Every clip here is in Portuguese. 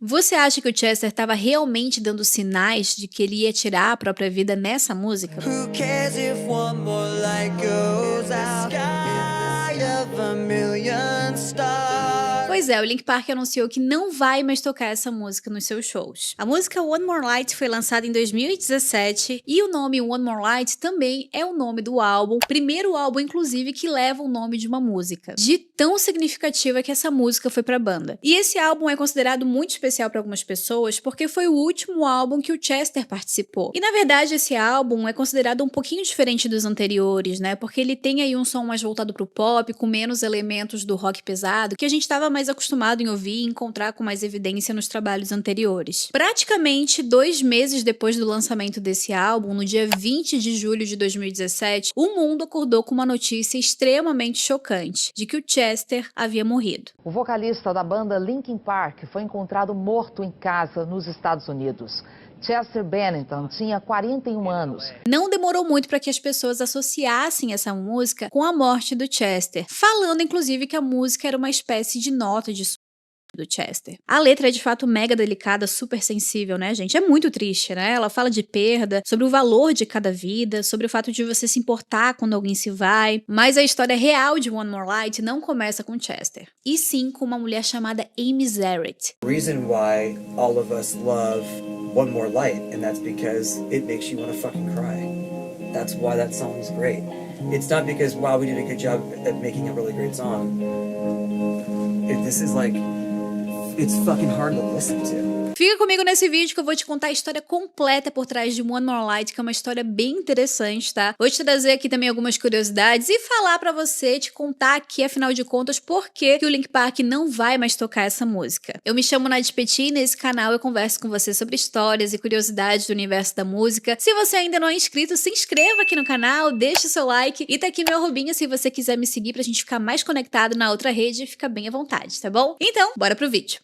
Você acha que o Chester estava realmente dando sinais de que ele ia tirar a própria vida nessa música? Who cares if one more light goes out in the sky of a million stars? Pois é, o Linkin Park anunciou que não vai mais tocar essa música nos seus shows. A música One More Light foi lançada em 2017 e o nome One More Light também é o nome do álbum, primeiro álbum inclusive que leva o nome de uma música, de tão significativa que essa música foi pra banda. E esse álbum é considerado muito especial para algumas pessoas porque foi o último álbum que o Chester participou. E na verdade esse álbum é considerado um pouquinho diferente dos anteriores, né? Porque ele tem aí um som mais voltado pro pop, com menos elementos do rock pesado, que a gente estava mais acostumado em ouvir e encontrar com mais evidência nos trabalhos anteriores. Praticamente 2 meses depois do lançamento desse álbum, no dia 20 de julho de 2017, o mundo acordou com uma notícia extremamente chocante, de que o Chester havia morrido. O vocalista da banda Linkin Park foi encontrado morto em casa nos Estados Unidos. Chester Bennington tinha 41 anos. Não demorou muito para que as pessoas associassem essa música com a morte do Chester, falando inclusive que a música era uma espécie de nota de do Chester. A letra é de fato mega delicada, super sensível, né, gente? É muito triste, né? Ela fala de perda, sobre o valor de cada vida, sobre o fato de você se importar quando alguém se vai. Mas a história real de One More Light não começa com Chester, e sim com uma mulher chamada Amy Zarrett. The reason why all of us love One More Light, and that's because it makes you want to fucking cry. That's why that song is great. It's not because, wow, we did a good job at making a really great song. This is like, it's fucking hard to listen to. Fica comigo nesse vídeo que eu vou te contar a história completa por trás de One More Light, que é uma história bem interessante, tá? Vou te trazer aqui também algumas curiosidades e falar pra você, te contar aqui, afinal de contas, por que o Linkin Park não vai mais tocar essa música. Eu me chamo Nath Petit e nesse canal eu converso com você sobre histórias e curiosidades do universo da música. Se você ainda não é inscrito, se inscreva aqui no canal, deixe seu like e tá aqui meu arrobinha se você quiser me seguir pra gente ficar mais conectado na outra rede e ficar bem à vontade, tá bom? Então, bora pro vídeo.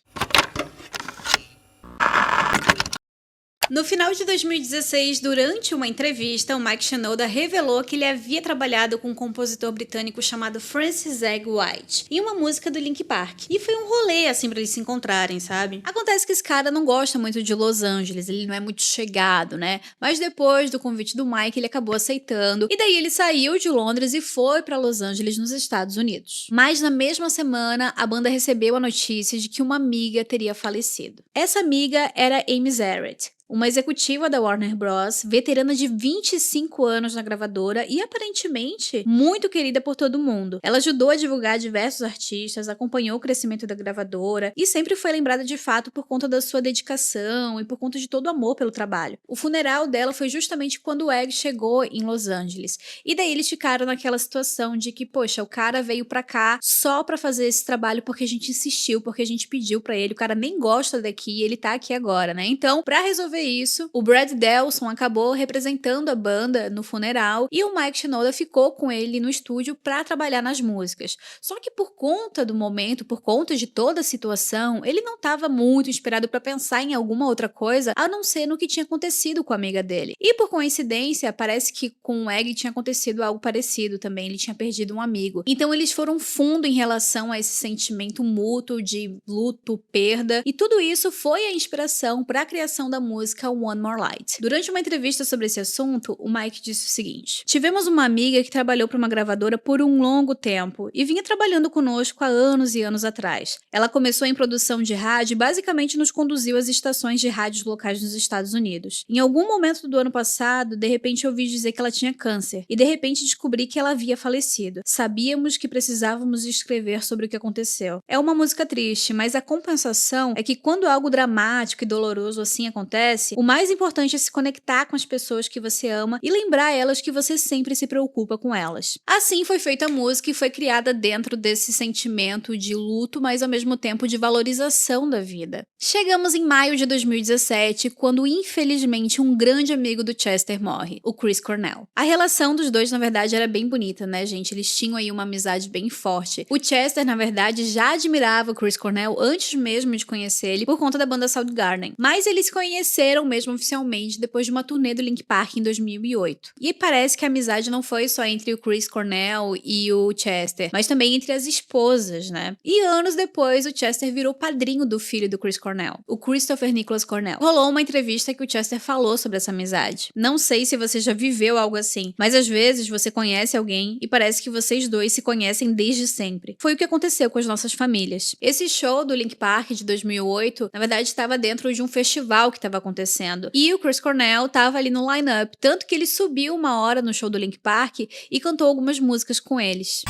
No final de 2016, durante uma entrevista, o Mike Shinoda revelou que ele havia trabalhado com um compositor britânico chamado Francis Egg White em uma música do Linkin Park. E foi um rolê, assim, pra eles se encontrarem, sabe? Acontece que esse cara não gosta muito de Los Angeles, ele não é muito chegado, né? Mas depois do convite do Mike, ele acabou aceitando. E daí ele saiu de Londres e foi pra Los Angeles, nos Estados Unidos. Mas na mesma semana, a banda recebeu a notícia de que uma amiga teria falecido. Essa amiga era Amy Zarrett, uma executiva da Warner Bros, veterana de 25 anos na gravadora e aparentemente muito querida por todo mundo. Ela ajudou a divulgar diversos artistas, acompanhou o crescimento da gravadora e sempre foi lembrada de fato por conta da sua dedicação e por conta de todo o amor pelo trabalho. O funeral dela foi justamente quando o Egg chegou em Los Angeles. E daí eles ficaram naquela situação de que, poxa, o cara veio pra cá só pra fazer esse trabalho porque a gente insistiu, porque a gente pediu pra ele, o cara nem gosta daqui e ele tá aqui agora, né? Então, pra resolver isso, o Brad Delson acabou representando a banda no funeral e o Mike Shinoda ficou com ele no estúdio para trabalhar nas músicas. Só que por conta do momento, por conta de toda a situação, ele não estava muito inspirado para pensar em alguma outra coisa a não ser no que tinha acontecido com a amiga dele. E por coincidência, parece que com o Egg tinha acontecido algo parecido também, ele tinha perdido um amigo. Então eles foram fundo em relação a esse sentimento mútuo de luto, perda, e tudo isso foi a inspiração para a criação da música One More Light. Durante uma entrevista sobre esse assunto, o Mike disse o seguinte: tivemos uma amiga que trabalhou para uma gravadora por um longo tempo e vinha trabalhando conosco há anos e anos atrás. Ela começou em produção de rádio e basicamente nos conduziu às estações de rádios locais nos Estados Unidos. Em algum momento do ano passado, de repente ouvi dizer que ela tinha câncer e de repente descobri que ela havia falecido. Sabíamos que precisávamos escrever sobre o que aconteceu. É uma música triste, mas a compensação é que quando algo dramático e doloroso assim acontece, o mais importante é se conectar com as pessoas que você ama e lembrar elas que você sempre se preocupa com elas. Assim foi feita a música e foi criada dentro desse sentimento de luto, mas ao mesmo tempo de valorização da vida. Chegamos em maio de 2017, quando infelizmente um grande amigo do Chester morre, o Chris Cornell. A relação dos dois, na verdade, era bem bonita, né, gente? Eles tinham aí uma amizade bem forte. O Chester, na verdade, já admirava o Chris Cornell antes mesmo de conhecer ele por conta da banda Soundgarden. Mas eles se conheceram conheceram mesmo oficialmente depois de uma turnê do Linkin Park em 2008. E parece que a amizade não foi só entre o Chris Cornell e o Chester, mas também entre as esposas, né? E anos depois, o Chester virou padrinho do filho do Chris Cornell, o Christopher Nicholas Cornell. Rolou uma entrevista que o Chester falou sobre essa amizade. Não sei se você já viveu algo assim, mas às vezes você conhece alguém e parece que vocês dois se conhecem desde sempre. Foi o que aconteceu com as nossas famílias. Esse show do Linkin Park de 2008, na verdade, estava dentro de um festival que estava acontecendo. E o Chris Cornell estava ali no line-up, tanto que ele subiu uma hora no show do Linkin Park e cantou algumas músicas com eles.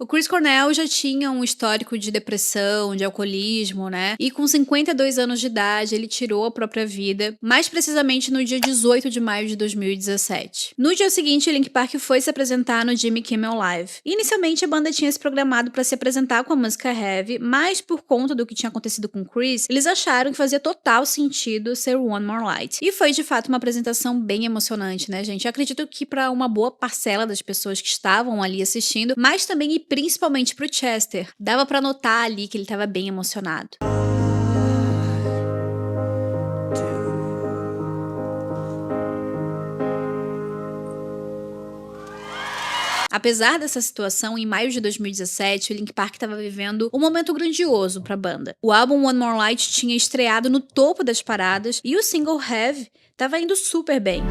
O Chris Cornell já tinha um histórico de depressão, de alcoolismo, né? E com 52 anos de idade, ele tirou a própria vida, mais precisamente no dia 18 de maio de 2017. No dia seguinte, o Linkin Park foi se apresentar no Jimmy Kimmel Live. Inicialmente, a banda tinha se programado para se apresentar com a música Heavy, mas por conta do que tinha acontecido com o Chris, eles acharam que fazia total sentido ser One More Light. E foi, de fato, uma apresentação bem emocionante, né, gente? Eu acredito que para uma boa parcela das pessoas que estavam ali assistindo, mas também e principalmente pro Chester, dava pra notar ali que ele tava bem emocionado. Apesar dessa situação, em maio de 2017, o Linkin Park estava vivendo um momento grandioso para a banda. O álbum One More Light tinha estreado no topo das paradas e o single Heavy estava indo super bem.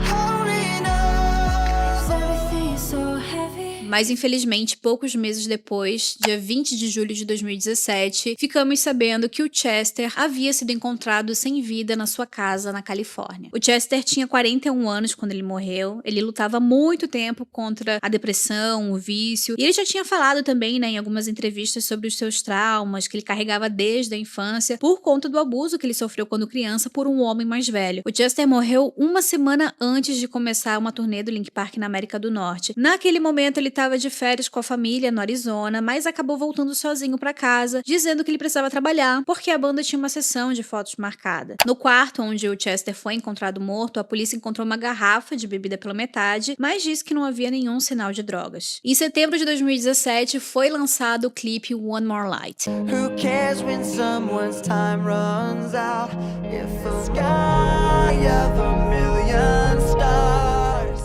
Mas infelizmente, poucos meses depois, dia 20 de julho de 2017, ficamos sabendo que o Chester havia sido encontrado sem vida na sua casa na Califórnia. O Chester tinha 41 anos quando ele morreu, ele lutava há muito tempo contra a depressão, o vício, e ele já tinha falado também, né, em algumas entrevistas sobre os seus traumas que ele carregava desde a infância por conta do abuso que ele sofreu quando criança por um homem mais velho. O Chester morreu uma semana antes de começar uma turnê do Linkin Park na América do Norte. Naquele momento ele estava de férias com a família no Arizona, mas acabou voltando sozinho para casa, dizendo que ele precisava trabalhar, porque a banda tinha uma sessão de fotos marcada. No quarto onde o Chester foi encontrado morto, a polícia encontrou uma garrafa de bebida pela metade, mas disse que não havia nenhum sinal de drogas. Em setembro de 2017, foi lançado o clipe One More Light. Who cares when someone's time runs out? If the sky of a million stars.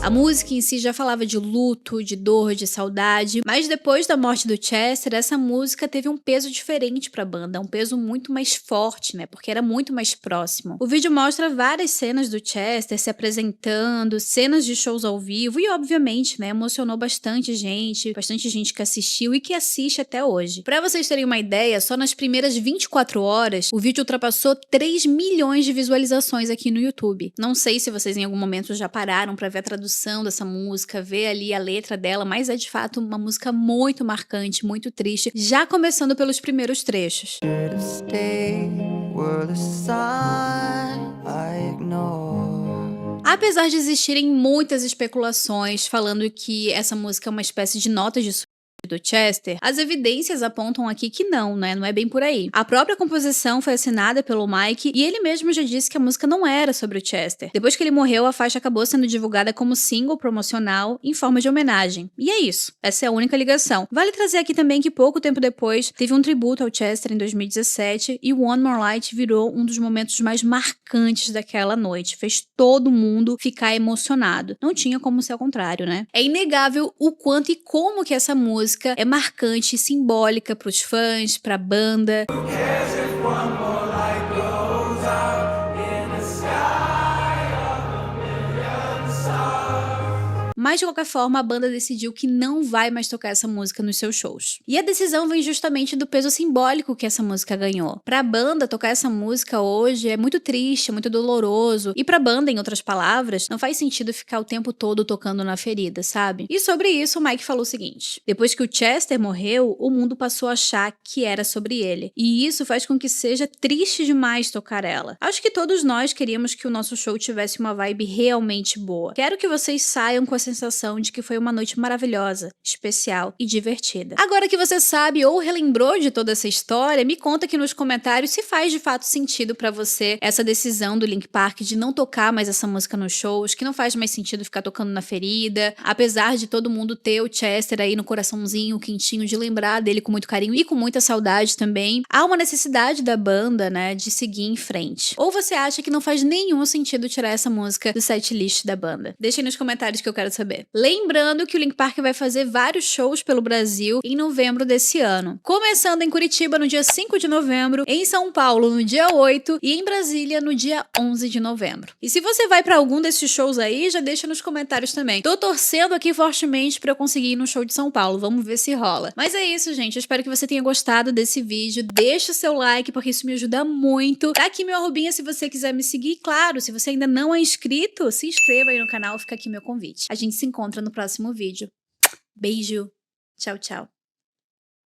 A música em si já falava de luto, de dor, de saudade, mas depois da morte do Chester, essa música teve um peso diferente pra banda, um peso muito mais forte, né, porque era muito mais próximo. O vídeo mostra várias cenas do Chester se apresentando, cenas de shows ao vivo e, obviamente, né, emocionou bastante gente que assistiu e que assiste até hoje. Pra vocês terem uma ideia, só nas primeiras 24 horas, o vídeo ultrapassou 3 milhões de visualizações aqui no YouTube. Não sei se vocês em algum momento já pararam pra ver a tradução dessa música, ver ali a letra dela, mas é de fato uma música muito marcante, muito triste, já começando pelos primeiros trechos. Apesar de existirem muitas especulações falando que essa música é uma espécie de nota de do Chester, as evidências apontam aqui que não, né? Não é bem por aí. A própria composição foi assinada pelo Mike e ele mesmo já disse que a música não era sobre o Chester. Depois que ele morreu, a faixa acabou sendo divulgada como single promocional em forma de homenagem. E é isso. Essa é a única ligação. Vale trazer aqui também que pouco tempo depois teve um tributo ao Chester em 2017 e o One More Light virou um dos momentos mais marcantes daquela noite. Fez todo mundo ficar emocionado. Não tinha como ser ao contrário, né? É inegável o quanto e como que essa música é marcante e simbólica para os fãs, para a banda. Mas, de qualquer forma, a banda decidiu que não vai mais tocar essa música nos seus shows. E a decisão vem justamente do peso simbólico que essa música ganhou. Pra banda, tocar essa música hoje é muito triste, é muito doloroso. E pra banda, em outras palavras, não faz sentido ficar o tempo todo tocando na ferida, sabe? E sobre isso, o Mike falou o seguinte: depois que o Chester morreu, o mundo passou a achar que era sobre ele. E isso faz com que seja triste demais tocar ela. Acho que todos nós queríamos que o nosso show tivesse uma vibe realmente boa. Quero que vocês saiam com a sensação sensação de que foi uma noite maravilhosa, especial e divertida. Agora que você sabe ou relembrou de toda essa história, me conta aqui nos comentários se faz de fato sentido pra você essa decisão do Linkin Park de não tocar mais essa música nos shows, que não faz mais sentido ficar tocando na ferida, apesar de todo mundo ter o Chester aí no coraçãozinho quentinho, de lembrar dele com muito carinho e com muita saudade também. Há uma necessidade da banda, né, de seguir em frente. Ou você acha que não faz nenhum sentido tirar essa música do setlist da banda? Deixa aí nos comentários que eu quero saber. Lembrando que o Linkin Park vai fazer vários shows pelo Brasil em novembro desse ano. Começando em Curitiba no dia 5 de novembro, em São Paulo no dia 8 e em Brasília no dia 11 de novembro. E se você vai pra algum desses shows aí, já deixa nos comentários também. Tô torcendo aqui fortemente pra eu conseguir ir no show de São Paulo, vamos ver se rola. Mas é isso, gente, eu espero que você tenha gostado desse vídeo. Deixa o seu like, porque isso me ajuda muito. Tá aqui meu arrobinha se você quiser me seguir. E claro, se você ainda não é inscrito, se inscreva aí no canal, fica aqui meu convite. A gente se encontra no próximo vídeo. Beijo. Tchau, tchau.